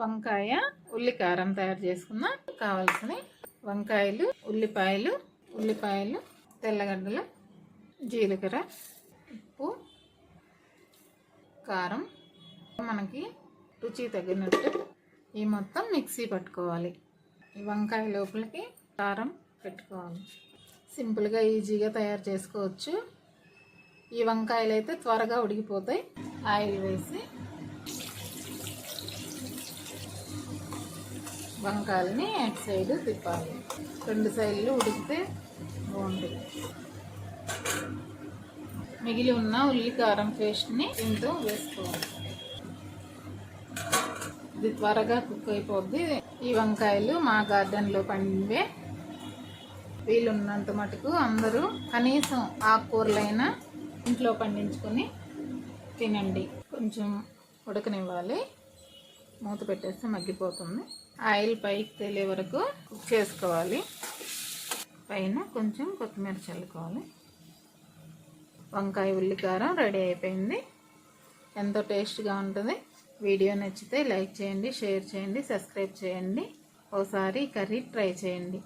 వంకాయ ఉల్లి కారం తయారు చేసుకుందాం. కావాల్సిన వంకాయలు, ఉల్లిపాయలు, తెల్లగడ్డలు, జీలకర్ర, ఉప్పు, కారం, మనకి రుచి తగినట్టు ఈ మొత్తం మిక్సీ పట్టుకోవాలి. ఈ వంకాయ లోపలికి కారం పెట్టుకోవాలి. సింపుల్గా ఈజీగా తయారు చేసుకోవచ్చు. ఈ వంకాయలు అయితే త్వరగా ఉడికిపోతాయి. ఆయిల్ వేసి వంకాయలని అటు సైడ్ తిప్పాలి. 2 సైడ్లు ఉడికితే బాగుంటుంది. మిగిలి ఉన్న ఉల్లి కారం పేస్ట్ని దీంతో వేసుకోవాలి. ఇది త్వరగా కుక్ అయిపోద్ది. ఈ వంకాయలు మా గార్డెన్లో పండివే. వీలున్నంత మటుకు అందరూ కనీసం ఆకుకూరలైనా ఇంట్లో పండించుకొని తినండి. కొంచెం ఉడకనివ్వాలి. మూత పెట్టేస్తే మగ్గిపోతుంది. ఆయిల్ పైకి తేలే వరకు కుక్ చేసుకోవాలి. పైన కొంచెం కొత్తిమీర చల్లుకోవాలి. వంకాయ ఉల్లికారం రెడీ అయిపోయింది. ఎంతో టేస్ట్గా ఉంటుంది. వీడియో నచ్చితే లైక్ చేయండి, షేర్ చేయండి, సబ్స్క్రైబ్ చేయండి. ఒకసారి కర్రీ ట్రై చేయండి.